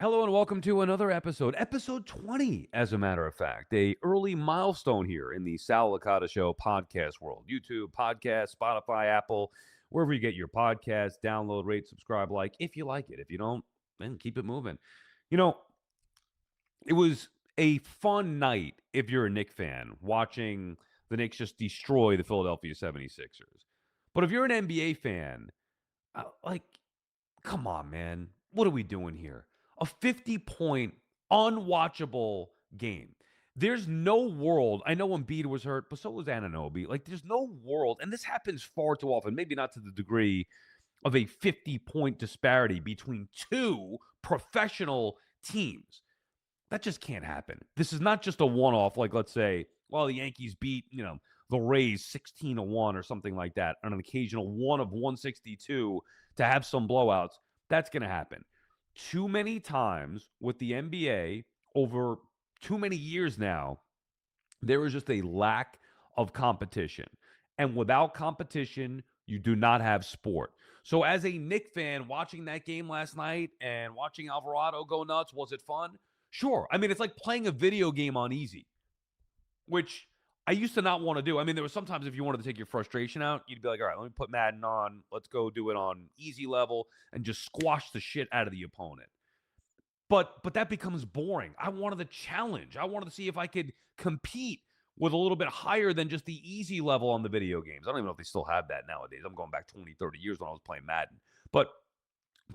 Hello and welcome to another episode 20, as a matter of fact, a early milestone here in the Sal Licata Show podcast world. YouTube, podcast, Spotify, Apple, wherever you get your podcasts, download, rate, subscribe, like, if you like it. If you don't, then keep it moving. You know, it was a fun night if you're a Knicks fan watching the Knicks just destroy the Philadelphia 76ers. But if you're an NBA fan, like, come on, man. What are we doing here? A 50-point, unwatchable game. There's no world. I know Embiid was hurt, but so was Anunoby. Like, there's no world, and this happens far too often, maybe not to the degree of a 50-point disparity between two professional teams. That just can't happen. This is not just a one-off, like, let's say, well, the Yankees beat, the Rays 16-1 or something like that on an occasional one of 162 to have some blowouts. That's going to happen. Too many times with the NBA over too many years now, there is just a lack of competition. And without competition, you do not have sport. So as a Knicks fan watching that game last night and watching Alvarado go nuts, was it fun? Sure. I mean, it's like playing a video game on easy, which I used to not want to do. I mean, there was sometimes if you wanted to take your frustration out, you'd be like, all right, let me put Madden on. Let's go do it on easy level and just squash the shit out of the opponent. But that becomes boring. I wanted the challenge. I wanted to see if I could compete with a little bit higher than just the easy level on the video games. I don't even know if they still have that nowadays. I'm going back 20, 30 years when I was playing Madden. But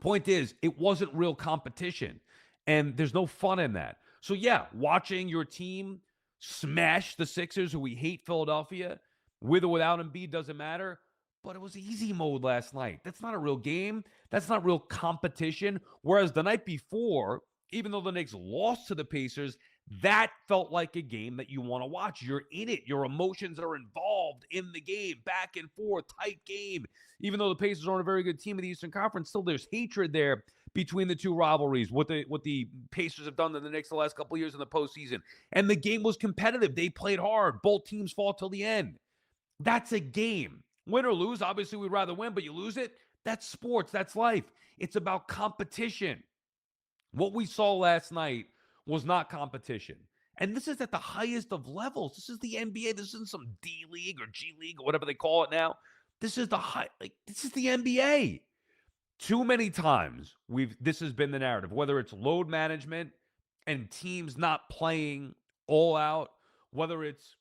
point is, it wasn't real competition, and there's no fun in that. So, yeah, watching your team smash the Sixers, who we hate Philadelphia, with or without Embiid, doesn't matter. But it was easy mode last night. That's not a real game. That's not real competition. Whereas the night before, even though the Knicks lost to the Pacers, that felt like a game that you want to watch. You're in it. Your emotions are involved in the game, back and forth, tight game. Even though the Pacers aren't a very good team in the Eastern Conference, still there's hatred there between the two rivalries. What the Pacers have done to the Knicks the last couple of years in the postseason, and the game was competitive. They played hard. Both teams fought till the end. That's a game. Win or lose, obviously we'd rather win, but you lose it. That's sports. That's life. It's about competition. What we saw last night was not competition. And this is at the highest of levels. This is the NBA. This isn't some D League or G League or whatever they call it now. This is this is the NBA. Too many times this has been the narrative, whether it's load management and teams not playing all out, whether it's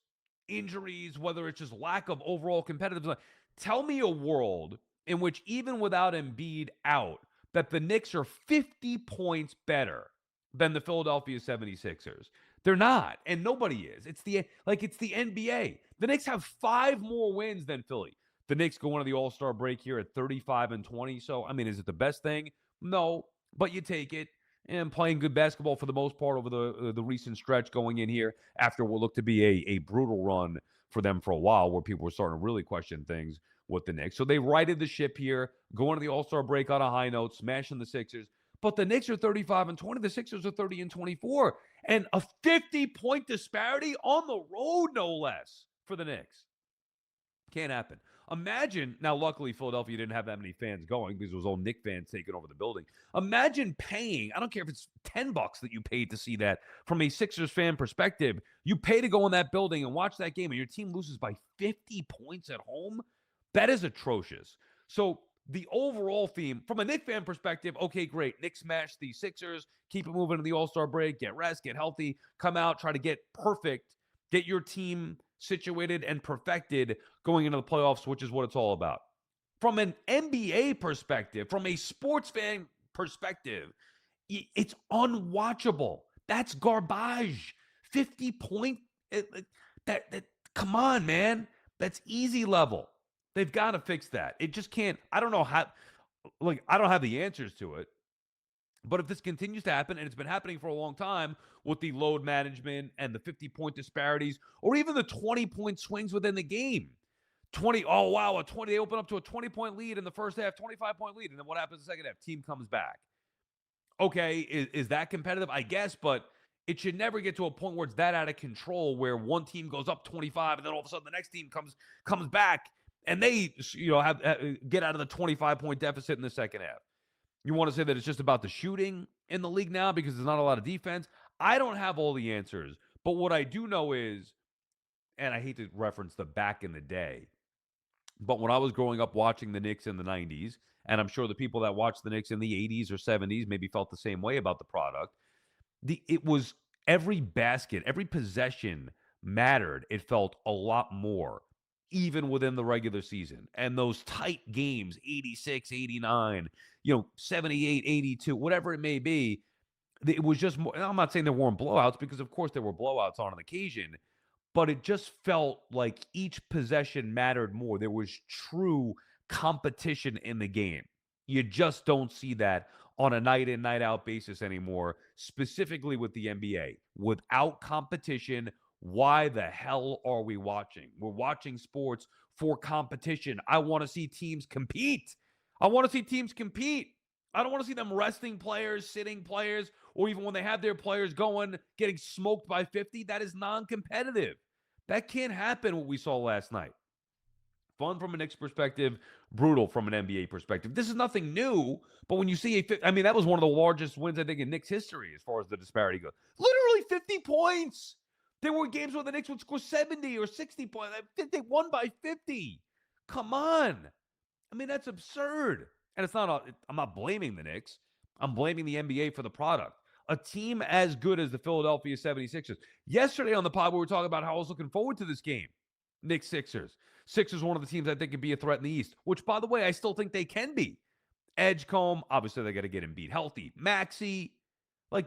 injuries, whether it's just lack of overall competitiveness. Tell me a world in which even without Embiid out, that the Knicks are 50 points better than the Philadelphia 76ers. They're not, and nobody is. It's the NBA. The Knicks have 5 more wins than Philly. The Knicks go into the All-Star break here at 35-20. So, I mean, is it the best thing? No, but you take it. And playing good basketball for the most part over the recent stretch going in here after what looked to be a brutal run for them for a while where people were starting to really question things with the Knicks. So they righted the ship here, going to the All-Star break on a high note, smashing the Sixers. But the Knicks are 35-20. The Sixers are 30-24. And a 50-point disparity on the road, no less, for the Knicks. Can't happen. Imagine, now luckily Philadelphia didn't have that many fans going because it was all Knicks fans taking over the building. Imagine paying, I don't care if it's $10 that you paid to see that from a Sixers fan perspective. You pay to go in that building and watch that game and your team loses by 50 points at home. That is atrocious. So the overall theme from a Knicks fan perspective, okay, great. Knicks smash the Sixers, keep it moving to the All-Star break, get rest, get healthy, come out, try to get perfect, get your team situated and perfected going into the playoffs, which is what it's all about. From an NBA perspective, from a sports fan perspective, it's unwatchable. That's garbage. 50 point that come on, man. That's easy level. They've got to fix that. It just can't. I don't know how, I don't have the answers to it. But if this continues to happen, and it's been happening for a long time with the load management and the 50-point disparities, or even the 20-point swings within the game. 20, oh, wow, they open up to a 20-point lead in the first half, 25-point lead, and then what happens in the second half? Team comes back. Okay, is that competitive? I guess, but it should never get to a point where it's that out of control where one team goes up 25, and then all of a sudden the next team comes back, and they get out of the 25-point deficit in the second half. You want to say that it's just about the shooting? in the league now because there's not a lot of defense? I don't have all the answers. But what I do know is, and I hate to reference the back in the day, but when I was growing up watching the Knicks in the 90s, and I'm sure the people that watched the Knicks in the 80s or 70s maybe felt the same way about the product, it was every basket, every possession mattered. It felt a lot more, even within the regular season. And those tight games, 86, 89, 78, 82, whatever it may be, it was just more. I'm not saying there weren't blowouts because, of course, there were blowouts on an occasion, but it just felt like each possession mattered more. There was true competition in the game. You just don't see that on a night in, night out basis anymore, specifically with the NBA. Without competition, why the hell are we watching? We're watching sports for competition. I want to see teams compete. I want to see teams compete. I don't want to see them resting players, sitting players, or even when they have their players going, getting smoked by 50. That is non-competitive. That can't happen, what we saw last night. Fun from a Knicks perspective, brutal from an NBA perspective. This is nothing new, but when you see that was one of the largest wins, I think, in Knicks history as far as the disparity goes. Literally 50 points. There were games where the Knicks would score 70 or 60 points. They won by 50. Come on. I mean, that's absurd. And I'm not blaming the Knicks. I'm blaming the NBA for the product. A team as good as the Philadelphia 76ers. Yesterday on the pod, we were talking about how I was looking forward to this game. Knicks Sixers. Sixers one of the teams I think could be a threat in the East, which, by the way, I still think they can be. Edgecombe, obviously they got to get Embiid healthy. Maxey,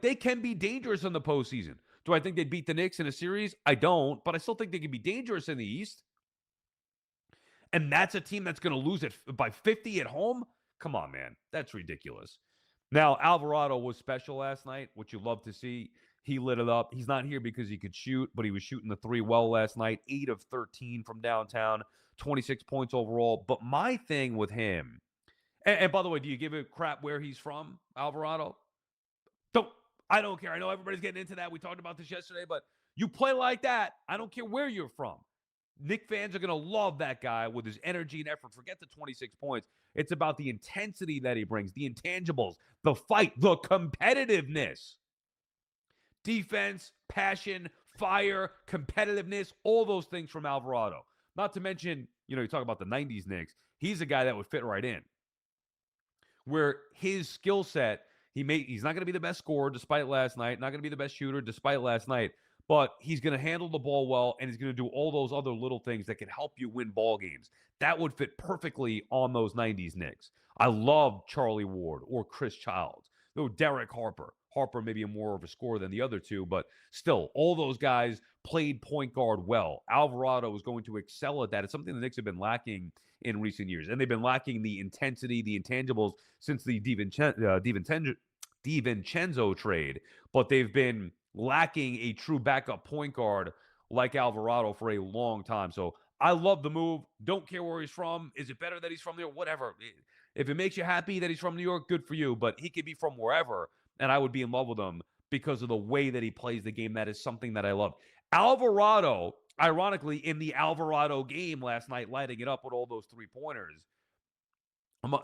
they can be dangerous in the postseason. Do I think they'd beat the Knicks in a series? I don't, but I still think they can be dangerous in the East. And that's a team that's going to lose it by 50 at home? Come on, man. That's ridiculous. Now, Alvarado was special last night, which you love to see. He lit it up. He's not here because he could shoot, but he was shooting the three well last night. 8 of 13 from downtown, 26 points overall. But my thing with him, and by the way, do you give a crap where he's from, Alvarado? I don't care. I know everybody's getting into that. We talked about this yesterday, but you play like that, I don't care where you're from. Knicks fans are going to love that guy with his energy and effort. Forget the 26 points. It's about the intensity that he brings, the intangibles, the fight, the competitiveness. Defense, passion, fire, competitiveness, all those things from Alvarado. Not to mention, you talk about the 90s Knicks. He's a guy that would fit right in. Where his skill set, he's not going to be the best scorer despite last night, not going to be the best shooter despite last night, but he's going to handle the ball well, and he's going to do all those other little things that can help you win ball games. That would fit perfectly on those 90s Knicks. I love Charlie Ward or Chris Childs. Though Derek Harper. Harper maybe more of a scorer than the other two, but still, all those guys played point guard well. Alvarado is going to excel at that. It's something the Knicks have been lacking in recent years, and they've been lacking the intensity, the intangibles since the DiVincenzo trade, but they've been lacking a true backup point guard like Alvarado for a long time. So I love the move. Don't care where he's from. Is it better that he's from New York? Whatever. If it makes you happy that he's from New York, good for you, but he could be from wherever, and I would be in love with him because of the way that he plays the game. That is something that I love. Alvarado, ironically, in the Alvarado game last night, lighting it up with all those three-pointers,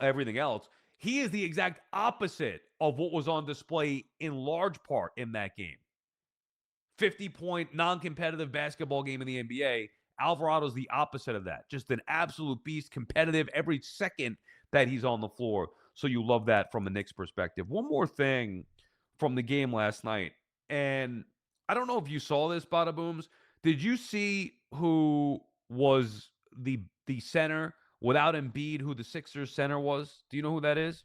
everything else, he is the exact opposite of what was on display in large part in that game. 50-point non-competitive basketball game in the NBA. Alvarado's the opposite of that. Just an absolute beast, competitive every second that he's on the floor. So you love that from the Knicks perspective. One more thing from the game last night, and I don't know if you saw this, Badabooms. Did you see who was the center without Embiid, who the Sixers center was? Do you know who that is?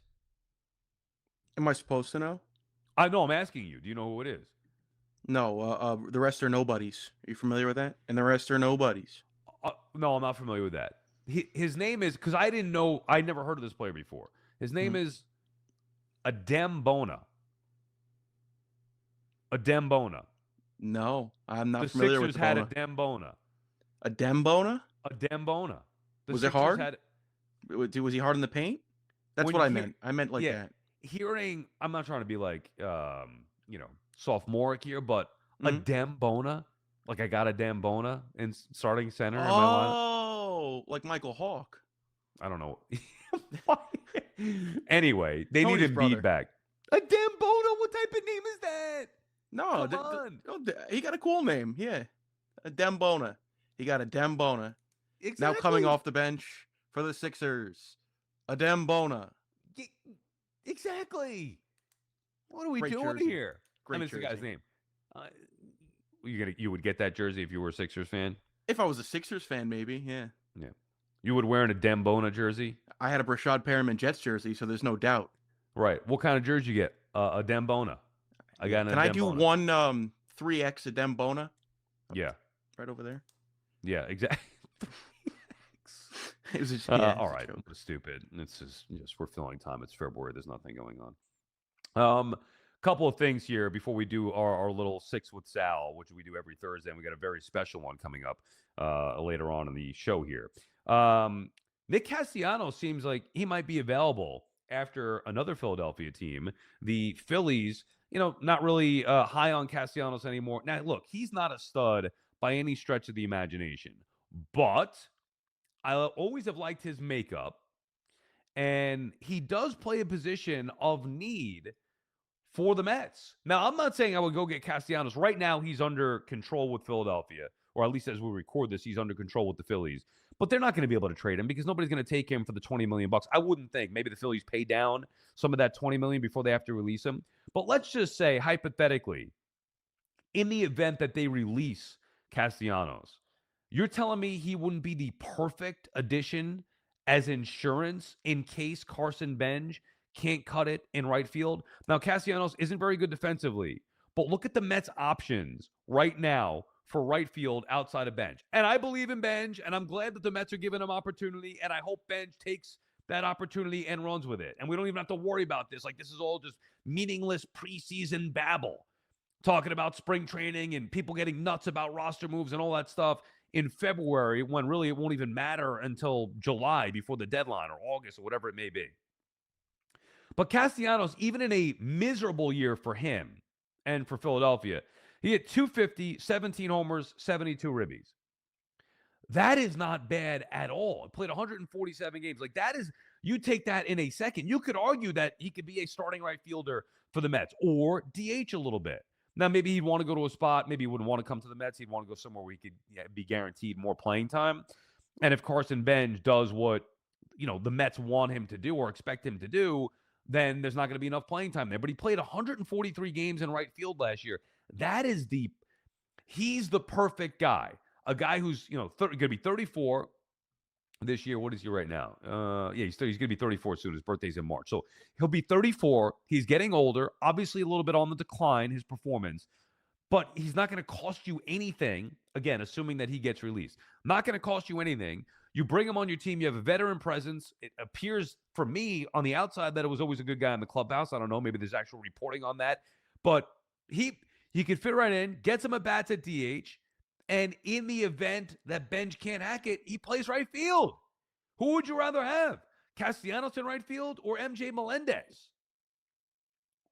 Am I supposed to know? I know. I'm asking you. Do you know who it is? No. The rest are nobodies. Are you familiar with that? And the rest are nobodies. No, I'm not familiar with that. His name is, because I didn't know, I never heard of this player before. His name is Adembona. Adembona. No, I'm not The familiar Sixers with had Adembona. Adembona. Adembona? Adembona. Was it hard? Was he hard in the paint? That's what I meant. I meant like that. I'm not trying to be like, sophomoric here, but Adembona. Like I got a Dembona in starting center in my line. Oh, like Michael Hawk. I don't know. Anyway, they Tony's need Embiid brother. back. Adembona, No, Come on. he got a cool name. Yeah, a Dembona. He got a Dembona. Now coming Exactly. off the bench for the Sixers, a Dembona. Ye- Exactly. What are we Great doing jersey. here? I Great mean, it's the guy's jersey. name. Uh, you would get that jersey if you were a Sixers fan? If I was a Sixers fan, maybe. Yeah. Yeah. You would wear a Dembona jersey? I had a Brashad Perriman Jets jersey, so there's no doubt. Right. What kind of jersey you get? A Dembona. I Yeah. got a Can I do Dembona. one 3X a Dembona? Yeah. Right over there. Yeah, exactly. It was just, All right. Stupid. It's just we're filling time. It's February. There's nothing going on. Couple of things here before we do our little Six with Sal, which we do every Thursday, and we got a very special one coming up later on in the show here. Nick Castellanos seems like he might be available after another Philadelphia team. The Phillies, not really high on Castellanos anymore. Now, look, he's not a stud by any stretch of the imagination, but I always have liked his makeup, and he does play a position of need for the Mets. Now, I'm not saying I would go get Castellanos. Right now, he's under control with Philadelphia, or at least as we record this, he's under control with the Phillies. But they're not going to be able to trade him because nobody's going to take him for the $20 million. I wouldn't think. Maybe the Phillies pay down some of that $20 million before they have to release him. But let's just say, hypothetically, in the event that they release Castellanos, you're telling me he wouldn't be the perfect addition as insurance in case Carson Benj can't cut it in right field? Now, Castellanos isn't very good defensively, but look at the Mets' options right now for right field outside of Benj. And I believe in Benj, and I'm glad that the Mets are giving him opportunity, and I hope Benj takes that opportunity and runs with it. And we don't even have to worry about this. Like, this is all just meaningless preseason babble, talking about spring training and people getting nuts about roster moves and all that stuff in February, when really it won't even matter until July before the deadline, or August, or whatever it may be. But Castellanos, even in a miserable year for him and for Philadelphia, he hit 250, 17 homers, 72 ribbies. That is not bad at all. He played 147 games. Like, that is, you take that in a second. You could argue that he could be a starting right fielder for the Mets or DH a little bit. Now, maybe he'd want to go to a spot. Maybe he wouldn't want to come to the Mets. He'd want to go somewhere where he could be guaranteed more playing time. And if Carson Benj does what, the Mets want him to do or expect him to do, then there's not going to be enough playing time there. But he played 143 games in right field last year. That is he's the perfect guy. A guy who's, going to be 34 this year. What is he right now? He's going to be 34 soon. His birthday's in March. So he'll be 34. He's getting older, obviously a little bit on the decline, his performance, but he's not going to cost you anything. Again, assuming that he gets released, not going to cost you anything. You bring him on your team. You have a veteran presence. It appears for me on the outside that it was always a good guy in the clubhouse. I don't know. Maybe there's actual reporting on that, but he could fit right in, get some at-bats at DH. And in the event that Benj can't hack it, he plays right field. Who would you rather have? Castellanos in right field or MJ Melendez?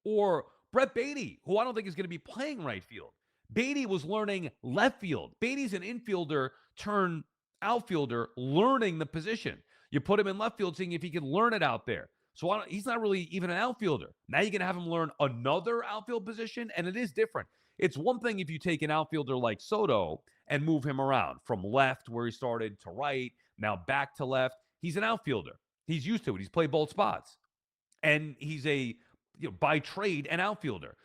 Or Brett Baty, who I don't think is going to be playing right field. Baty was learning left field. Baty's an infielder turned outfielder learning the position. You put him in left field seeing if he can learn it out there. So he's not really even an outfielder. Now you're going to have him learn another outfield position, and it is different. It's one thing if you take an outfielder like Soto and move him around from left where he started to right, now back to left. He's an outfielder. He's used to it. He's played both spots. And he's by trade, an outfielder.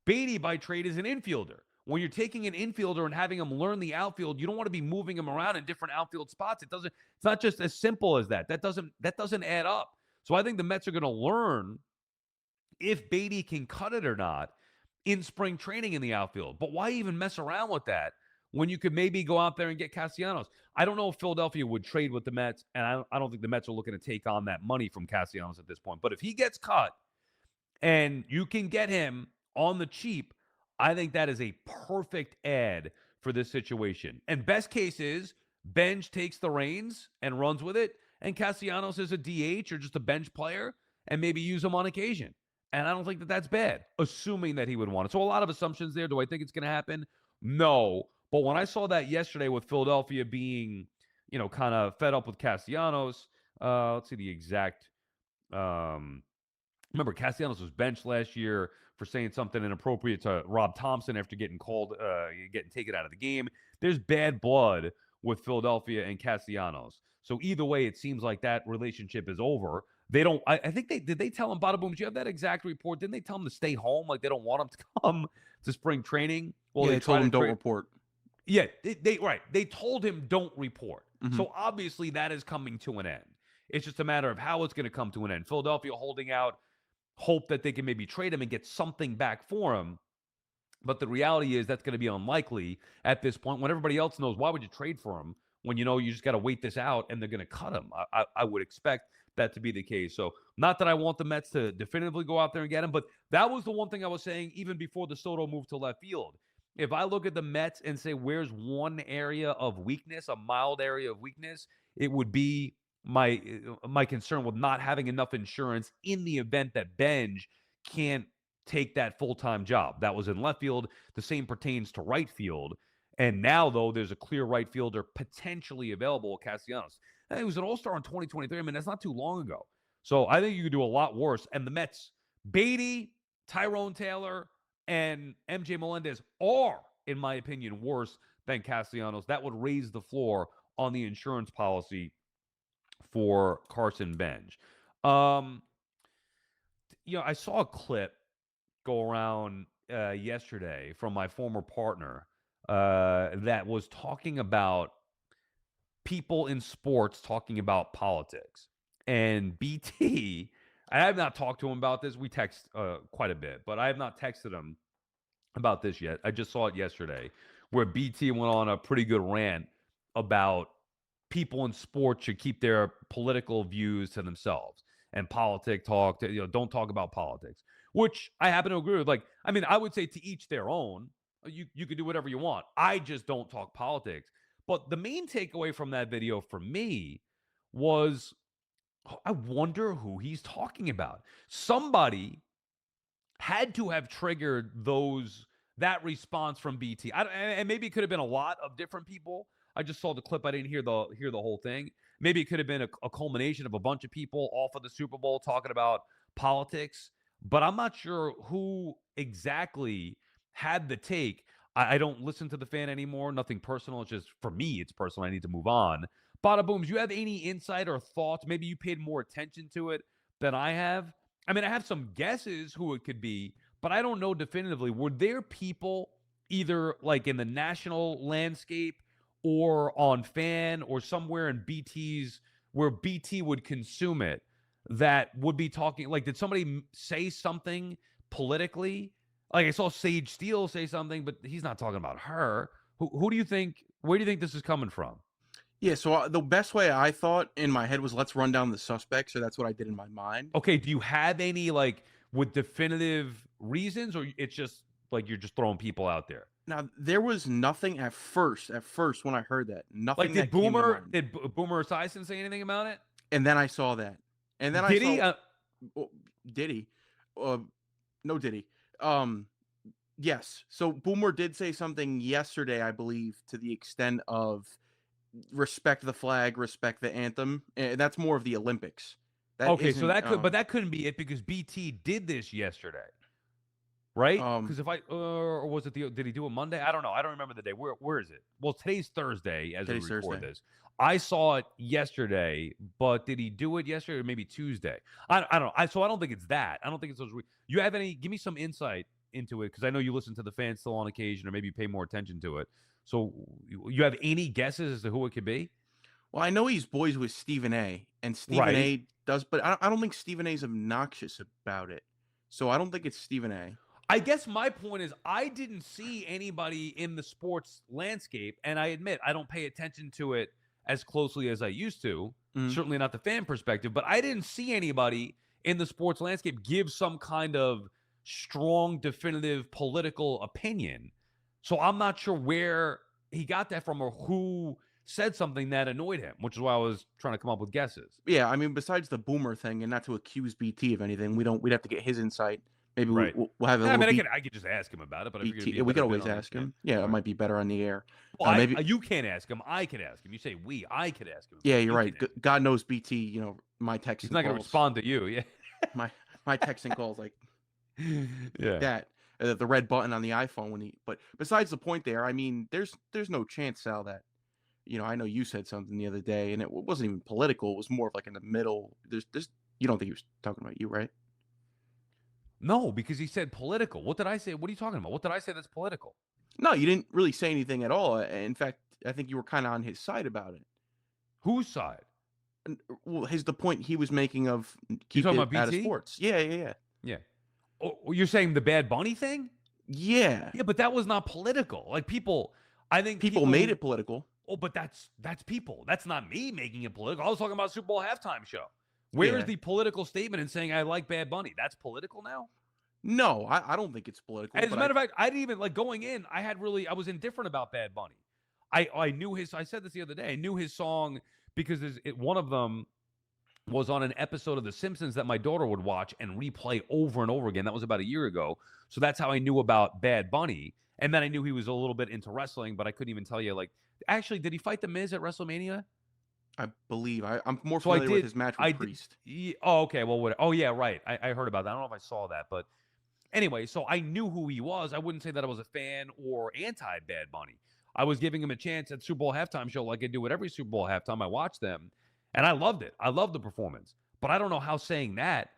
Baty by trade is an infielder. When you're taking an infielder and having him learn the outfield, you don't want to be moving him around in different outfield spots. It's not just as simple as that. That doesn't add up. So I think the Mets are going to learn if Baty can cut it or not in spring training in the outfield. But why even mess around with that when you could maybe go out there and get Castellanos? I don't know if Philadelphia would trade with the Mets, and I don't think the Mets are looking to take on that money from Castellanos at this point. But if he gets cut and you can get him on the cheap, I think that is a perfect add for this situation. And best case is Benj takes the reins and runs with it, and Castellanos is a DH or just a bench player and maybe use him on occasion. And I don't think that that's bad, assuming that he would want it. So a lot of assumptions there. Do I think it's going to happen? No. But when I saw that yesterday with Philadelphia being, kind of fed up with Castellanos, let's see the exact Remember, Castellanos was benched last year for saying something inappropriate to Rob Thompson after getting taken out of the game. There's bad blood with Philadelphia and Castellanos. So either way, it seems like that relationship is over. They don't. I think did they tell him, Badabooms? You have that exact report? Didn't they tell him to stay home? Like they don't want him to come to spring training? Well, they told him don't report. Yeah, they told him don't report. So obviously that is coming to an end. It's just a matter of how it's going to come to an end. Philadelphia holding out hope that they can maybe trade him and get something back for him. But the reality is that's going to be unlikely at this point when everybody else knows why would you trade for him when you know you just got to wait this out and they're going to cut him. I would expect that to be the case. So not that I want the Mets to definitively go out there and get him, but that was the one thing I was saying even before the Soto move to left field. If I look at the Mets and say where's one area of weakness, a mild area of weakness, it would be my concern with not having enough insurance in the event that Benj can't take that full-time job. That was in left field. The same pertains to right field. And now, though, there's a clear right fielder potentially available, Castellanos. He was an all-star in 2023. I mean, that's not too long ago. So I think you could do a lot worse. And the Mets, Beatty, Tyrone Taylor, and MJ Melendez are, in my opinion, worse than Castellanos. That would raise the floor on the insurance policy for Carson Benj. I saw a clip go around yesterday from my former partner that was talking about people in sports talking about politics. And BT, I have not talked to him about this. We text quite a bit, but I have not texted him about this yet. I just saw it yesterday where BT went on a pretty good rant about people in sports should keep their political views to themselves and politic talk to, don't talk about politics, which I happen to agree with. Like, I mean, I would say to each their own. You can do whatever you want. I just don't talk politics. But the main takeaway from that video for me was, I wonder who he's talking about. Somebody had to have triggered that response from BT. And maybe it could have been a lot of different people. I just saw the clip. I didn't hear the whole thing. Maybe it could have been a culmination of a bunch of people off of the Super Bowl talking about politics. But I'm not sure who exactly had the take. I don't listen to the fan anymore. Nothing personal. It's just, for me, it's personal. I need to move on. Badabooms, you have any insight or thoughts? Maybe you paid more attention to it than I have. I mean, I have some guesses who it could be, but I don't know definitively. Were there people either like in the national landscape or on fan or somewhere in where BT would consume it that would be talking? Like, did somebody say something politically? Like, I saw Sage Steele say something, but he's not talking about her. Who do you think? Where do you think this is coming from? Yeah, so the best way I thought in my head was let's run down the suspects. So that's what I did in my mind. Okay, do you have any with definitive reasons, or it's just like you're just throwing people out there? Now, there was nothing at first when I heard that. Nothing. Like, did Boomer Esiason say anything about it? And then I saw that. And then did he? Did he? No, did he? Yes. So Boomer did say something yesterday, I believe, to the extent of respect the flag, respect the anthem. And that's more of the Olympics. Okay, so that couldn't be it because BT did this yesterday, right? Because or was it did he do it Monday? I don't know. I don't remember the day. Where is it? Well, today's Thursday as we record this. I saw it yesterday, but did he do it yesterday or maybe Tuesday? I don't know. So I don't think it's that. I don't think it's those. You have any? Give me some insight into it because I know you listen to the fans still on occasion, or maybe you pay more attention to it. So you have any guesses as to who it could be? Well, I know he's boys with Stephen A. And Stephen A. does, but I don't think Stephen A. is obnoxious about it. So I don't think it's Stephen A. I guess my point is I didn't see anybody in the sports landscape, and I admit I don't pay attention to it as closely as I used to, certainly not the fan perspective, but I didn't see anybody in the sports landscape give some kind of strong, definitive political opinion. So I'm not sure where he got that from or who said something that annoyed him, which is why I was trying to come up with guesses. Yeah, I mean, besides the Boomer thing, and not to accuse BT of anything, we'd have to get his insight. Maybe we'll have a little. I could just ask him about it, but BT, we could always ask him. Yeah, it might be better on the air. Well, maybe you can't ask him. I could ask him. You say we. I could ask him. Yeah, you're right. God knows BT. My text. He's not going to respond to you. Yeah. My texting calls like Yeah. that. The red button on the iPhone when he. But besides the point, there. I mean, there's no chance, Sal, that I know you said something the other day, and it wasn't even political. It was more of like in the middle. There's. You don't think he was talking about you, right? No, because he said political. What did I say? What are you talking about? What did I say that's political? No, you didn't really say anything at all. In fact, I think you were kind of on his side about it. Whose side? And, well, the point he was making of You keep talking it about out of BT? sports. Yeah. Yeah. Oh, you're saying the Bad Bunny thing? Yeah. Yeah, but that was not political. Like people, I think People made it political. Oh, but that's people. That's not me making it political. I was talking about Super Bowl halftime show. Where is Yeah. the political statement in saying I like Bad Bunny? That's political now? No, I don't think it's political. As a matter of fact, I didn't even like going in. I was indifferent about Bad Bunny. I knew his. I said this the other day. I knew his song because one of them was on an episode of The Simpsons that my daughter would watch and replay over and over again. That was about a year ago. So that's how I knew about Bad Bunny. And then I knew he was a little bit into wrestling, but I couldn't even tell you. Like, actually, did he fight The Miz at WrestleMania? I believe I'm more So familiar with his match with Priest. Oh, okay. Well, oh yeah, right. I heard about that. I don't know if I saw that, but anyway, so I knew who he was. I wouldn't say that I was a fan or anti Bad Bunny. I was giving him a chance at Super Bowl halftime show like I do at every Super Bowl halftime. I watch them, and I loved it. I loved the performance. But I don't know how saying that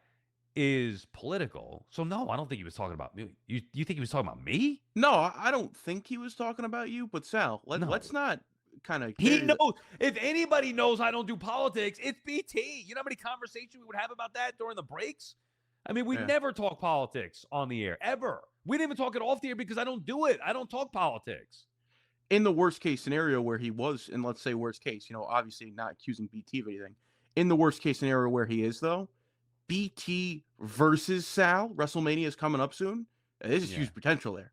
is political. So no, I don't think he was talking about me. You think he was talking about me? No, I don't think he was talking about you. But Sal, No. let's not kind of. He knows. If anybody knows I don't do politics, it's BT. You know how many conversations we would have about that during the breaks? I mean, we never talk politics on the air, ever. We didn't even talk it off the air because I don't do it. I don't talk politics. In the worst case scenario where he was, and let's say worst case, obviously not accusing BT of anything. In the worst case scenario where he is, though, BT versus Sal, WrestleMania is coming up soon. There's huge potential there.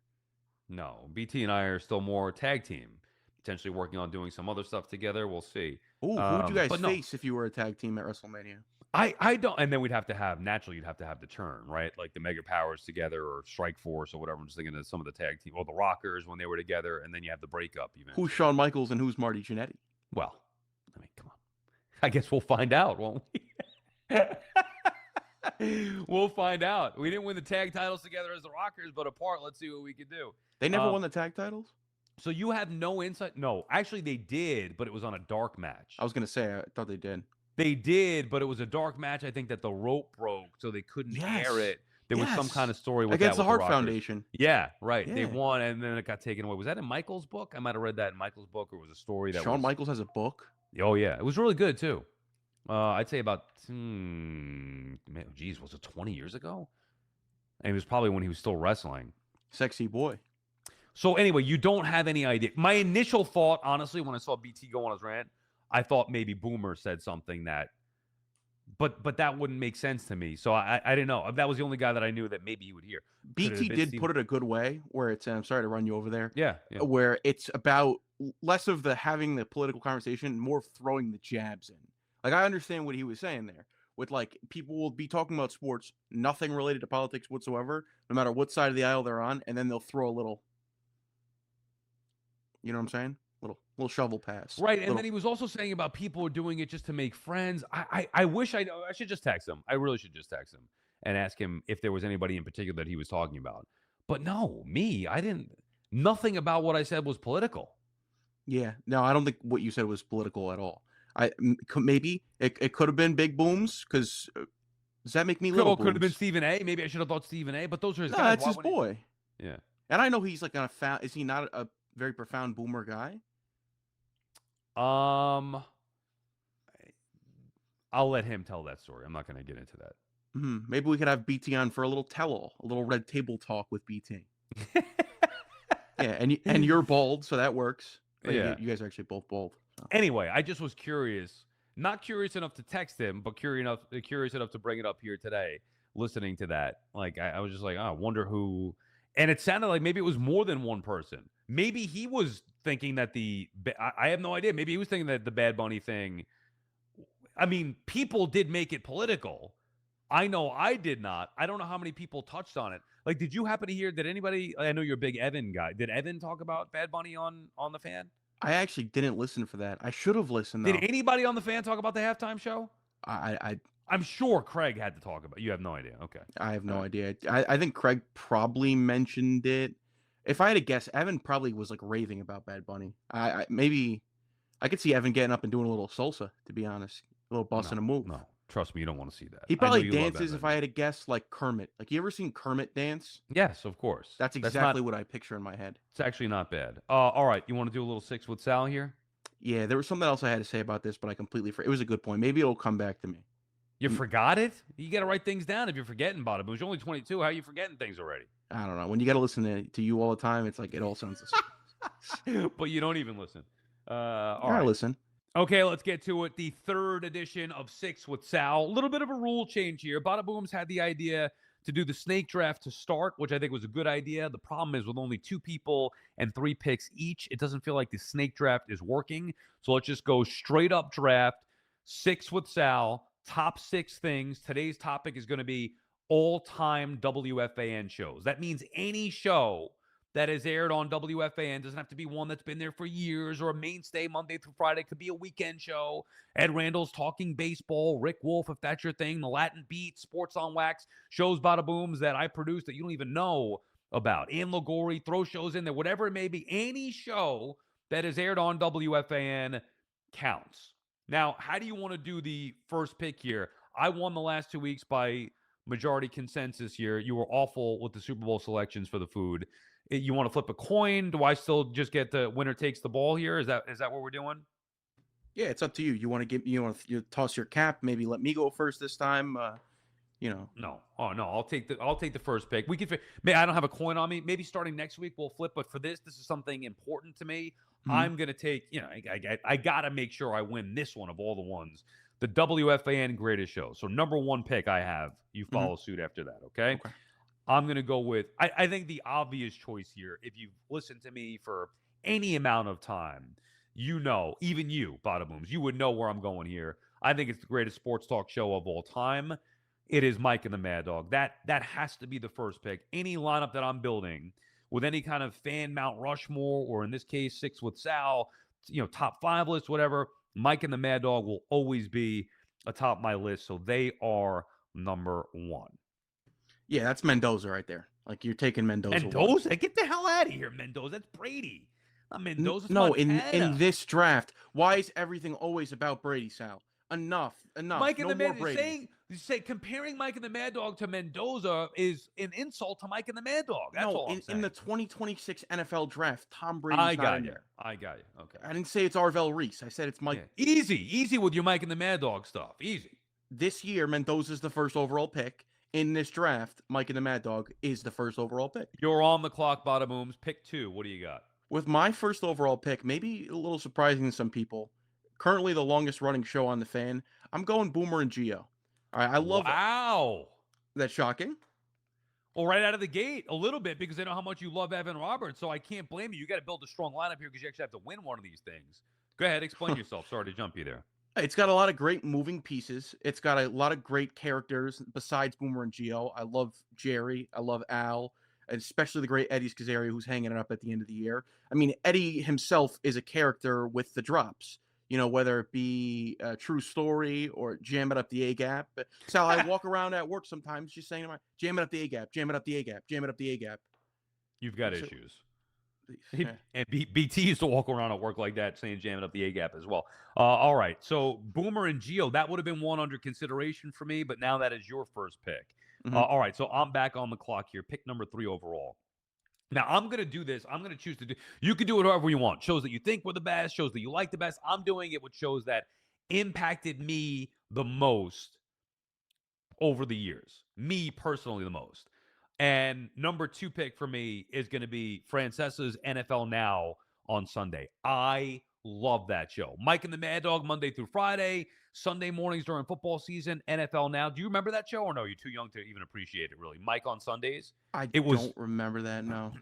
No, BT and I are still more tag team, potentially working on doing some other stuff together. We'll see. Ooh, who would you guys face if you were a tag team at WrestleMania? I don't, and then we'd have to have you'd have to have the turn, right? Like the Mega Powers together or Strike Force or whatever. I'm just thinking of some of the tag team or the Rockers when they were together, and then you have the breakup. Who's Shawn Michaels and who's Marty Jannetty? Well, I mean, come on. I guess we'll find out, won't we? We'll find out. We didn't win the tag titles together as the Rockers, but apart, let's see what we can do. They never won the tag titles? So you have no insight? No, actually they did, but it was on a dark match. I was going to say, I thought they did. They did, but it was a dark match. I think that the rope broke, so they couldn't air it. There was some kind of story with against that the Hart Foundation. Yeah, right. Yeah. They won, and then it got taken away. Was that in Michael's book? I might have read that in Michael's book, or it was a story that Shawn Michaels has a book? Oh, yeah. It was really good, too. I'd say about, was it 20 years ago? And it was probably when he was still wrestling. Sexy boy. So anyway, you don't have any idea. My initial thought, honestly, when I saw BT go on his rant, I thought maybe Boomer said something that, but that wouldn't make sense to me. So I didn't know. That was the only guy that I knew that maybe he would hear. BT did put it a good way where it's, and I'm sorry to run you over there. Yeah. Where it's about less of having the political conversation, more of throwing the jabs in. Like, I understand what he was saying there. With, like, people will be talking about sports, nothing related to politics whatsoever, no matter what side of the aisle they're on, and then they'll throw a little, you know what I'm saying? Little shovel pass. Right, and then he was also saying about people doing it just to make friends. I wish I should just text him. I really should just text him and ask him if there was anybody in particular that he was talking about. But no, nothing about what I said was political. Yeah, no, I don't think what you said was political at all. Maybe it could have been Big Booms, because does that make me little? Could have been Stephen A. Maybe I should have thought Stephen A. But those are his guys. That's his boy. Yeah, and I know he's like is he not a very profound Boomer guy? I'll let him tell that story. I'm not going to get into that. Maybe we could have BT on for a little tell-all, a little red table talk with BT. Yeah, and you're bald, so that works. Like, yeah, you guys are actually both bald. So. Anyway, I just was curious, not curious enough to text him, but curious enough to bring it up here today. Listening to that, like I was just like, I wonder who. And it sounded like maybe it was more than one person. Maybe he was thinking that I have no idea. Maybe he was thinking that the Bad Bunny thing. I mean, people did make it political. I know I did not. I don't know how many people touched on it. Like, did you happen to hear? Did anybody? I know you're a big Evan guy. Did Evan talk about Bad Bunny on the Fan? I actually didn't listen for that. I should have listened, though. Did anybody on the Fan talk about the halftime show? I I'm sure Craig had to talk about it. You have no idea. Okay. I have no All right. idea. I think Craig probably mentioned it. If I had to guess, Evan probably was like raving about Bad Bunny. Maybe I could see Evan getting up and doing a little salsa, to be honest. A little bust and a No, move. no. Trust me, you don't want to see that. He I know probably you love dances, if I Evan. had to guess, like Kermit. Like, you ever seen Kermit dance? Yes, of course. That's That's exactly not. what I picture in my head. It's actually not bad. All right. You want to do a little six with Sal here? Yeah, there was something else I had to say about this, but I completely forgot. It was a good point. Maybe it'll come back to me. You Mm, forgot it? You got to write things down if you're forgetting Badabooms. You're only 22. How are you forgetting things already? I don't know. When you got to listen to you all the time, it's like it all sounds the same. But you don't even listen. All I right. listen. Okay, let's get to it. The third edition of Six with Sal. A little bit of a rule change here. Badabooms had the idea to do the snake draft to start, which I think was a good idea. The problem is with only 2 people and 3 picks each, it doesn't feel like the snake draft is working. So let's just go straight up draft. Six with Sal. Top 6 things. Today's topic is going to be all-time WFAN shows. That means any show that is aired on WFAN doesn't have to be one that's been there for years or a mainstay Monday through Friday. It could be a weekend show. Ed Randall's Talking Baseball, Rick Wolf, if that's your thing, the Latin Beat, Sports on Wax, shows Badabooms that I produce that you don't even know about. Ann Lagori, throw shows in there, whatever it may be. Any show that is aired on WFAN counts. Now, how do you want to do the first pick here? I won the last 2 weeks by majority consensus here. You were awful with the Super Bowl selections for the food. You want to flip a coin? Do I still just get the winner takes the ball here? Is that what we're doing? Yeah, it's up to you. You want to toss your cap? Maybe let me go first this time. No. Oh no, I'll take the first pick. We could. I don't have a coin on me. Maybe starting next week we'll flip. But for this is something important to me. Mhm. I'm gonna take. I gotta make sure I win this one of all the ones. The WFAN greatest show. So number 1 pick I have. You follow suit after that. Okay. Okay. I'm going to go with, I think the obvious choice here, if you've listened to me for any amount of time, even you, Badabooms, you would know where I'm going here. I think it's the greatest sports talk show of all time. It is Mike and the Mad Dog. That has to be the first pick. Any lineup that I'm building with any kind of fan Mount Rushmore, or in this case, Six with Sal, top 5 list, whatever, Mike and the Mad Dog will always be atop my list. So they are number 1. Yeah, that's Mendoza right there. Like, you're taking Mendoza. Mendoza? Get the hell out of here, Mendoza. That's Brady. Not Mendoza. No, Montana. in this draft, why is everything always about Brady, Sal? Enough. Mike and no the more Mad Brady. comparing Mike and the Mad Dog to Mendoza is an insult to Mike and the Mad Dog. That's all I'm saying. In the 2026 NFL draft, Tom Brady's not in there. I got you. Okay. I didn't say it's Arvell Reese. I said it's Mike. Yeah. Easy with your Mike and the Mad Dog stuff. Easy. This year, Mendoza's the first overall pick. In this draft, Mike and the Mad Dog is the first overall pick. You're on the clock, Badabooms. Pick 2. What do you got? With my first overall pick, maybe a little surprising to some people, currently the longest running show on the Fan, I'm going Boomer and Gio. All right, I love Wow. that. Shocking. Well, right out of the gate, a little bit, because I know how much you love Evan Roberts, so I can't blame you. You got to build a strong lineup here because you actually have to win one of these things. Go ahead, explain yourself. Sorry to jump you there. It's got a lot of great moving pieces. It's got a lot of great characters besides Boomer and Gio. I love Jerry. I love Al, and especially the great Eddie Scazzeri, who's hanging it up at the end of the year. I mean, Eddie himself is a character with the drops. Whether it be a true story or jam it up the A gap. Sal, I walk around at work sometimes just saying to my jam it up the A gap, jam it up the A gap, jam it up the A gap. You've got issues. Yeah. And BT used to walk around at work like that, saying jamming up the A gap as well. All right. So Boomer and Gio, that would have been one under consideration for me, but now that is your first pick. All right. So I'm back on the clock here. Pick number 3 overall. Now I'm going to do this. I'm going to choose to do. You can do it however you want. Shows that you think were the best, shows that you like the best. I'm doing it with shows that impacted me the most over the years. Me personally, the most. And number 2 pick for me is going to be Francesa's NFL Now on Sunday. I love that show. Mike and the Mad Dog, Monday through Friday, Sunday mornings during football season, NFL Now. Do you remember that show, or no? You're too young to even appreciate it, really. Mike on Sundays. I don't remember that, no.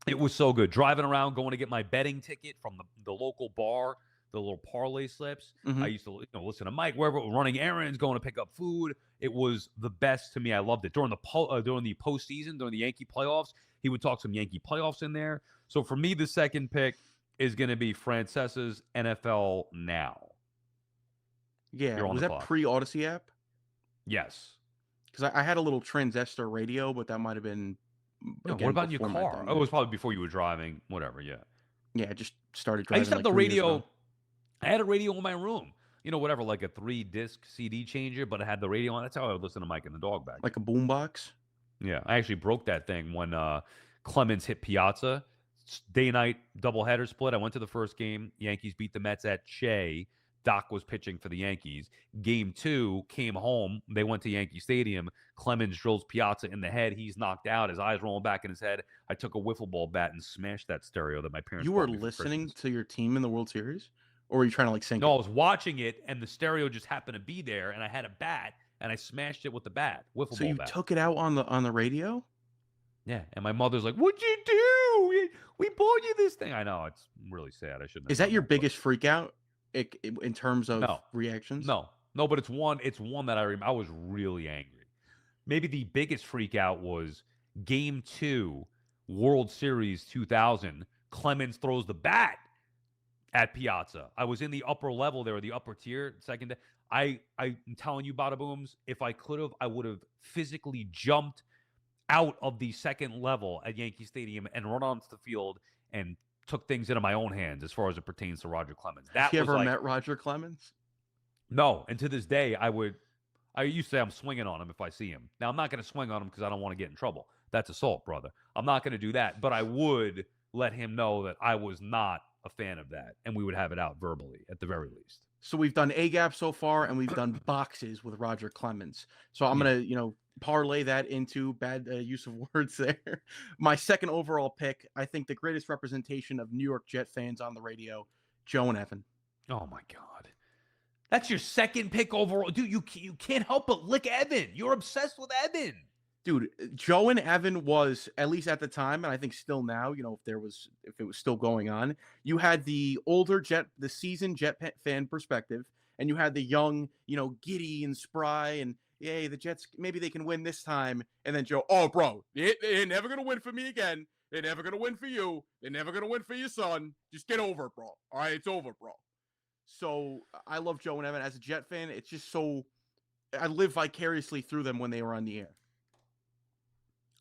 It was so good. Driving around, going to get my betting ticket from the local bar, the little parlay slips. I used to listen to Mike wherever, running errands, going to pick up food. It was the best to me. I loved it. During the postseason, during the Yankee playoffs, he would talk some Yankee playoffs in there. So for me, the second pick is going to be Francesa's NFL Now. Yeah, was that pre-Odyssey app? Yes. Because I had a little transistor radio, but that might have been No, what again about in your before my car? time. Oh, it was probably before you were driving. Whatever. Yeah. Yeah, I just started I used driving to have like the 3 years radio. ago. I had a radio in my room. Whatever, like a 3-disc CD changer, but it had the radio on. That's how I would listen to Mike and the Dog back then. Like a boombox. Yeah, I actually broke that thing when Clemens hit Piazza. Day-night doubleheader split. I went to the first game. Yankees beat the Mets at Shea. Doc was pitching for the Yankees. Game 2 came home. They went to Yankee Stadium. Clemens drills Piazza in the head. He's knocked out. His eyes rolling back in his head. I took a wiffle ball bat and smashed that stereo that my parents You were bought me for listening Christmas. to your team in the World Series, or were you trying to like sync No, I it? was watching it, and the stereo just happened to be there, and I had a bat, and I smashed it with the bat, wiffle So ball you bat. took it out on the radio? Yeah, and my mother's like, "What'd you do? We bought you this thing." I know, it's really sad. I shouldn't have Is that done your that, but biggest freak out in terms of no, reactions? no, but it's one that I remember. I was really angry. Maybe the biggest freak out was Game 2, World Series 2000. Clemens throws the bat at Piazza. I was in the upper level there, the upper tier, second. I'm telling you, Badabooms, if I could have, I would have physically jumped out of the second level at Yankee Stadium and run onto the field and took things into my own hands as far as it pertains to Roger Clemens. Have That you was ever like, met Roger Clemens? no. And to this day, I used to say I'm swinging on him if I see him. Now, I'm not going to swing on him because I don't want to get in trouble. That's assault, brother. I'm not going to do that. But I would let him know that I was not a fan of that. And we would have it out verbally at the very least. So we've done A gap so far, and we've done boxes with Roger Clemens. So I'm gonna, parlay that into bad use of words there. My second overall pick, I think the greatest representation of New York Jet fans on the radio, Joe and Evan. Oh my God. That's your second pick overall. Dude, you can't help but lick Evan. You're obsessed with Evan. Dude, Joe and Evan was, at least at the time, and I think still now, if it was still going on, you had the older the seasoned Jet fan perspective, and you had the young, giddy and spry, and yay, the Jets, maybe they can win this time. And then Joe, oh, bro, they're never going to win for me again. They're never going to win for you. They're never going to win for your son. Just get over it, bro. All right, it's over, bro. So I love Joe and Evan. As a Jet fan, it's just I live vicariously through them when they were on the air.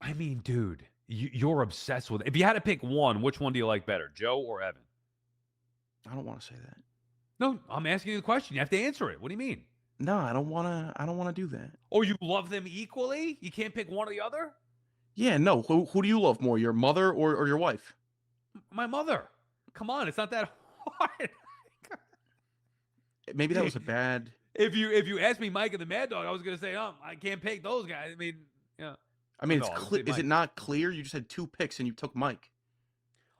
I mean, dude, you're obsessed with it. If you had to pick one, which one do you like better, Joe or Evan? I don't want to say that. No, I'm asking you the question. You have to answer it. What do you mean? No, I don't want to do that. Or you love them equally? You can't pick one or the other? Yeah, no. Who do you love more, your mother or your wife? My mother. Come on, it's not that hard. Maybe that was a bad. If you asked me Mike and the Mad Dog, I was gonna say, I can't pick those guys. I mean, yeah. I mean, No, it's clear. Is it not clear? You just had 2 picks and you took Mike.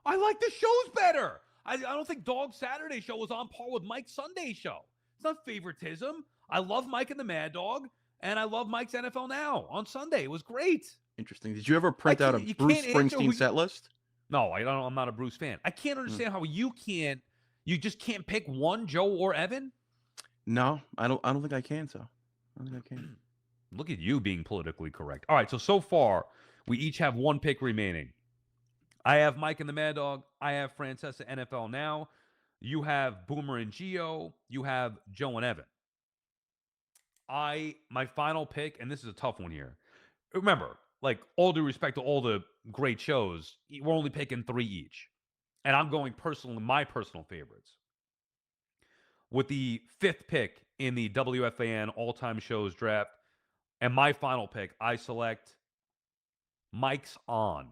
I like the shows better. I don't think Dog Saturday show was on par with Mike's Sunday show. It's not favoritism. I love Mike and the Mad Dog, and I love Mike's NFL Now on Sunday. It was great. Interesting. Did you ever print out a Bruce Springsteen set list? No, I don't. I'm not a Bruce fan. I can't understand how you just can't pick one, Joe or Evan. No, I don't think I can. So I don't think I can. Look at you being politically correct. All right, so far we each have 1 pick remaining. I have Mike and the Mad Dog. I have Francesa NFL Now. You have Boomer and Gio. You have Joe and Evan. My final pick, and this is a tough one here. Remember, like, all due respect to all the great shows, we're only picking 3 each. And I'm going my personal favorites. With the 5th pick in the WFAN all-time shows draft, and my final pick, I select Mike's On.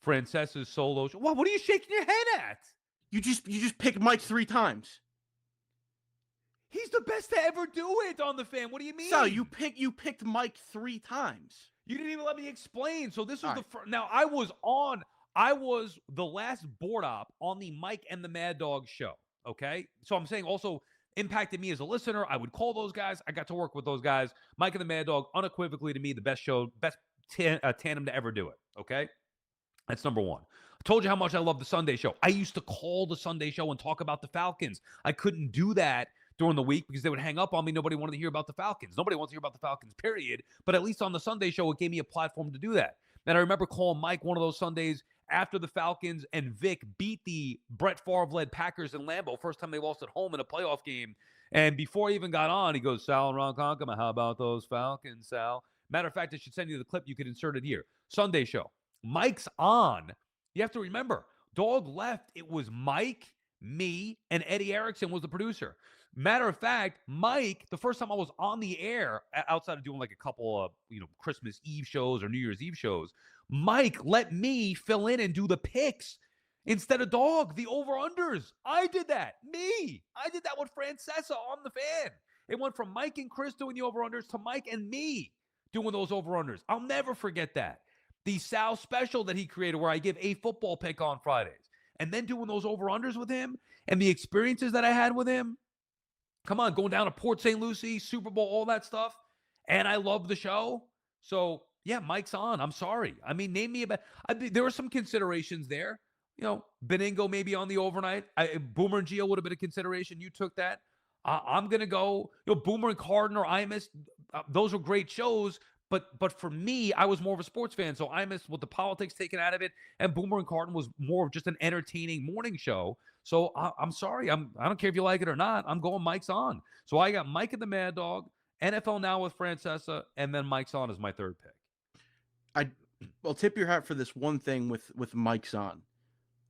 Francesa's solo show. What are you shaking your head at? You just picked Mike 3 times. He's the best to ever do it on the fan. What do you mean? So you picked Mike 3 times. You didn't even let me explain. So this was All right. Now I was the last board op on the Mike and the Mad Dog show. Okay. So I'm saying also impacted me as a listener. I would call those guys. I got to work with those guys. Mike and the Mad Dog, unequivocally to me, the best show, best tandem to ever do it. Okay. That's number 1. I told you how much I love the Sunday show. I used to call the Sunday show and talk about the Falcons. I couldn't do that during the week because they would hang up on me. Nobody wanted to hear about the Falcons. Nobody wants to hear about the Falcons, period. But at least on the Sunday show, it gave me a platform to do that. And I remember calling Mike one of those Sundays after the Falcons and Vic beat the Brett Favre-led Packers in Lambeau. First time they lost at home in a playoff game. And before he even got on, he goes, Sal and Ronkonkoma, how about those Falcons, Sal? Matter of fact, I should send you the clip. You could insert it here. Sunday show. Mike's on. You have to remember, Dog left. It was Mike, me, and Eddie Erickson was the producer. Matter of fact, Mike, the first time I was on the air, outside of doing like a couple of, Christmas Eve shows or New Year's Eve shows, Mike let me fill in and do the picks instead of Dog, the over-unders. I did that. Me. I did that with Francesa on the Fan. It went from Mike and Chris doing the over-unders to Mike and me doing those over-unders. I'll never forget that. The Sal special that he created where I give a football pick on Fridays. And then doing those over-unders with him and the experiences that I had with him. Come on, going down to Port St. Lucie, Super Bowl, all that stuff. And I love the show. So, yeah, Mike's on. I'm sorry. I mean, name me about. There were some considerations there. Beningo maybe on the overnight. Boomer and Gio would have been a consideration. You took that. I'm going to go, Boomer and Carden or Imus. Those were great shows. But for me, I was more of a sports fan. So Imus with the politics taken out of it. And Boomer and Carden was more of just an entertaining morning show. So I'm sorry. I don't care if you like it or not. I'm going Mike's on. So I got Mike and the Mad Dog, NFL Now with Francesa, and then Mike's on as my third pick. I'll tip your hat for this one thing with Mike's on.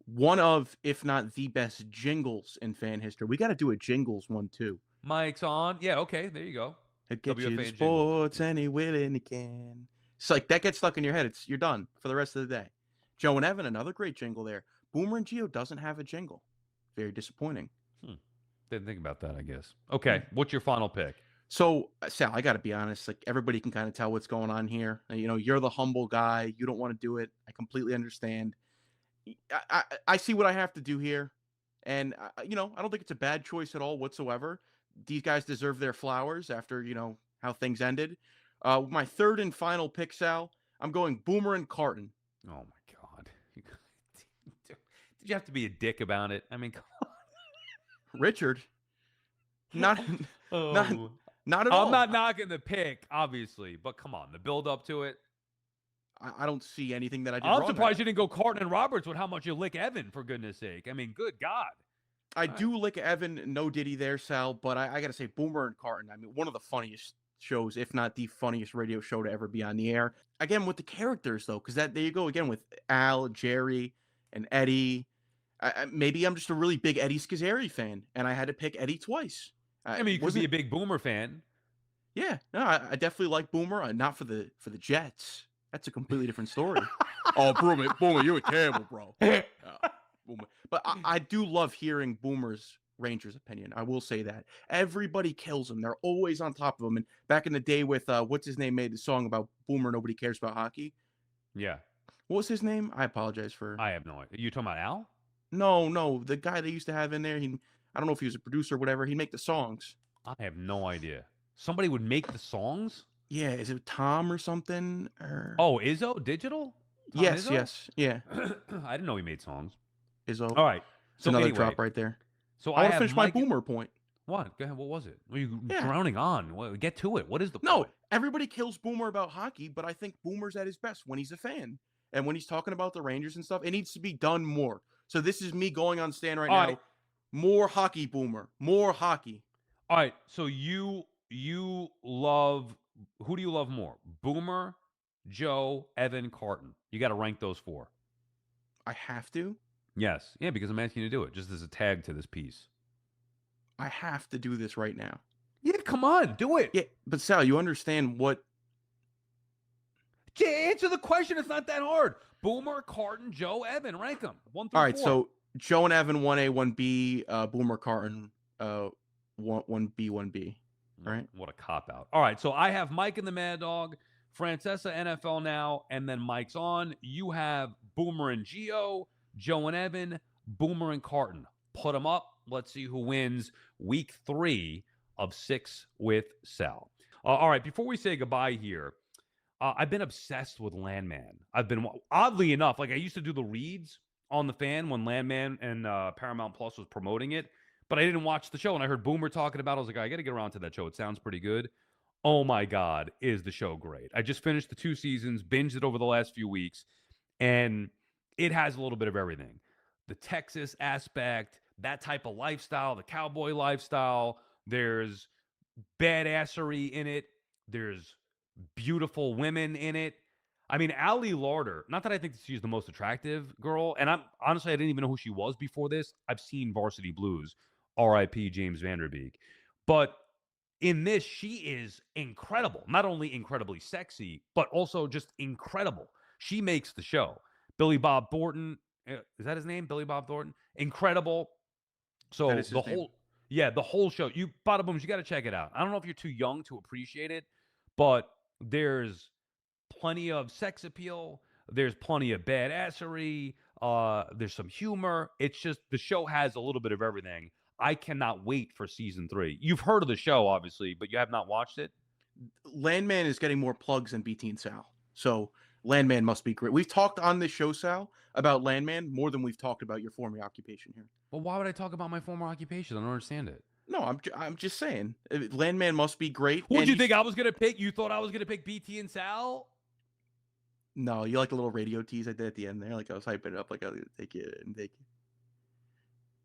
One of, if not the best jingles in fan history. We got to do a jingles one too. Mike's on. Yeah, okay. There you go. It gets you sports any way and it can. It's like that gets stuck in your head. You're done for the rest of the day. Joe and Evan, another great jingle there. Boomer and Gio doesn't have a jingle. Very disappointing. Didn't think about that, I guess. Okay, what's your final pick? So, Sal, I got to be honest. Like, everybody can kind of tell what's going on here. You're the humble guy. You don't want to do it. I completely understand. I see what I have to do here. And, I don't think it's a bad choice at all whatsoever. These guys deserve their flowers after, how things ended. My third and final pick, Sal, I'm going Boomer and Carton. Oh, my God. Did you have to be a dick about it? I mean, come on. Richard. Not at all. I'm not knocking the pick, obviously, but come on, the build up to it. I don't see anything that I did I'm wrong. surprised you didn't go Carton and Roberts with how much you lick Evan, for goodness sake. I mean, good God. I do lick Evan, no Diddy there, Sal, but I got to say Boomer and Carton, I mean, one of the funniest shows, if not the funniest radio show to ever be on the air. Again, with the characters, though, because there you go again with Al, Jerry, and Eddie. Maybe I'm just a really big Eddie Schizzeri fan, and I had to pick Eddie twice. I mean, you could be a big Boomer fan. Yeah, no, I definitely like Boomer. Not for the Jets. That's a completely different story. Oh, Boomer, you were terrible, bro. Boomer. But I do love hearing Boomer's Rangers opinion. I will say that. Everybody kills him. They're always on top of him. And back in the day with, what's his name, made the song about Boomer, nobody cares about hockey. Yeah. What was his name? I apologize for... I have no idea. You talking about Al? No. The guy they used to have in there, I don't know if he was a producer or whatever. He'd make the songs. I have no idea. Somebody would make the songs? Yeah, is it Tom or something? Oh, Izzo? Digital? Tom yes, Izzo? Yes, yeah. I didn't know he made songs. Izzo. All right. So another drop right there. So I want to finish my Boomer point. What? Go ahead. What was it? What are you drowning on? Well, get to it. What is the point? No, everybody kills Boomer about hockey, but I think Boomer's at his best when he's a fan. And when he's talking about the Rangers and stuff, it needs to be done more. So this is me going on Stan right now. Right. More hockey, Boomer. More hockey. All right. So you love, who do you love more? Boomer, Joe, Evan, Carton. You got to rank those four. I have to? Yes. Yeah, because I'm asking you to do it, just as a tag to this piece. I have to do this right now. Yeah, come on. Do it. Yeah, but Sal, you understand what... Answer the question. It's not that hard. Boomer, Carton, Joe, Evan. Rank them. 1 through 4. All right, so Joe and Evan 1A, 1B. Boomer, Carton 1B, 1B. All right. What a cop-out. All right, so I have Mike and the Mad Dog, Francesa, NFL Now, and then Mike's on. You have Boomer and Gio, Joe and Evan, Boomer and Carton. Put them up. Let's see who wins week 3 of 6 with Sal. All right, before we say goodbye here, I've been obsessed with Landman. I've been, oddly enough, like I used to do the reads on the Fan when Landman and Paramount Plus was promoting it, but I didn't watch the show. And I heard Boomer talking about it. I was like, I got to get around to that show. It sounds pretty good. Oh my God, is the show great. I just finished the 2 seasons, binged it over the last few weeks, and it has a little bit of everything. The Texas aspect, that type of lifestyle, the cowboy lifestyle, There's badassery in it. There's beautiful women in it. I mean, Ali Larder, not that I think she's the most attractive girl, and I'm honestly, I didn't even know who she was before this. I've seen Varsity Blues, R.I.P. James Vanderbeek. But in this, she is incredible. Not only incredibly sexy, but also just incredible. She makes the show. Billy Bob Thornton, is that his name? Billy Bob Thornton? Incredible. That So is the his name. whole, yeah, the whole show. You Badabooms, you got to check it out. I don't know if you're too young to appreciate it, but there's plenty of sex appeal. There's plenty of badassery. There's some humor. It's just the show has a little bit of everything. I cannot wait for season 3. You've heard of the show, obviously, but you have not watched it. Landman is getting more plugs than BT and Sal. So Landman must be great. We've talked on this show, Sal, about Landman more than we've talked about your former occupation here. Well, why would I talk about my former occupation? I don't understand it. No, I'm just saying. Landman must be great. What And do you think I was gonna pick? You thought I was gonna pick BT and Sal? No, you like the little radio tease I did at the end there? Like I was hyping it up, like I was gonna take it and take it.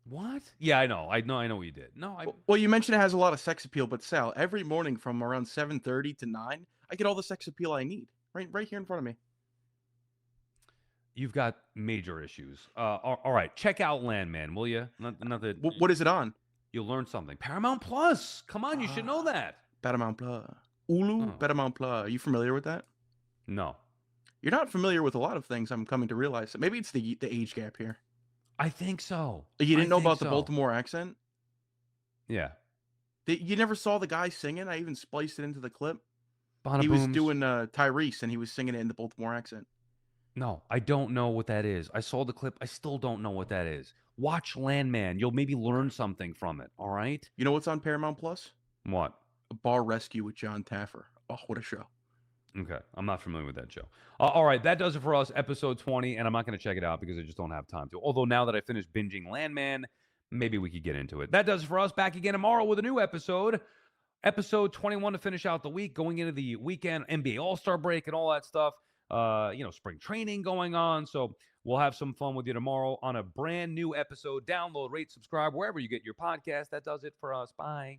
What? Yeah, I know. I know what you did. No, Well, you mentioned it has a lot of sex appeal, but Sal, every morning from around 7:30 to 9, I get all the sex appeal I need. Right here in front of me. you've got major issues. All right, check out Landman, will you? Not that What is it on? you'll learn something. Paramount Plus. Come on, you should know that. Paramount Plus. Ulu, Oh, Paramount Plus. Are you familiar with that? no, You're not familiar with a lot of things. I'm coming to realize. Maybe it's the age gap here. I think so. You I didn't know think about the so. Baltimore accent? Yeah, You never saw the guy singing? I even spliced it into the clip. Bada He was Booms. doing Tyrese, and he was singing it in the Baltimore accent. No, I don't know what that is. I saw the clip. I still don't know what that is. Watch Landman. You'll maybe learn something from it. All right. You know what's on Paramount Plus? What? A Bar Rescue with John Taffer. Oh, what a show! Okay, I'm not familiar with that show. All right, that does it for us, episode 20, and I'm not going to check it out because I just don't have time to. Although now that I finished binging Landman, maybe we could get into it. That does it for us. Back again tomorrow with a new episode. Episode 21 to finish out the week, going into the weekend NBA All-Star break and all that stuff. Spring training going on. So we'll have some fun with you tomorrow on a brand new episode. Download, rate, subscribe, wherever you get your podcast. That does it for us. Bye.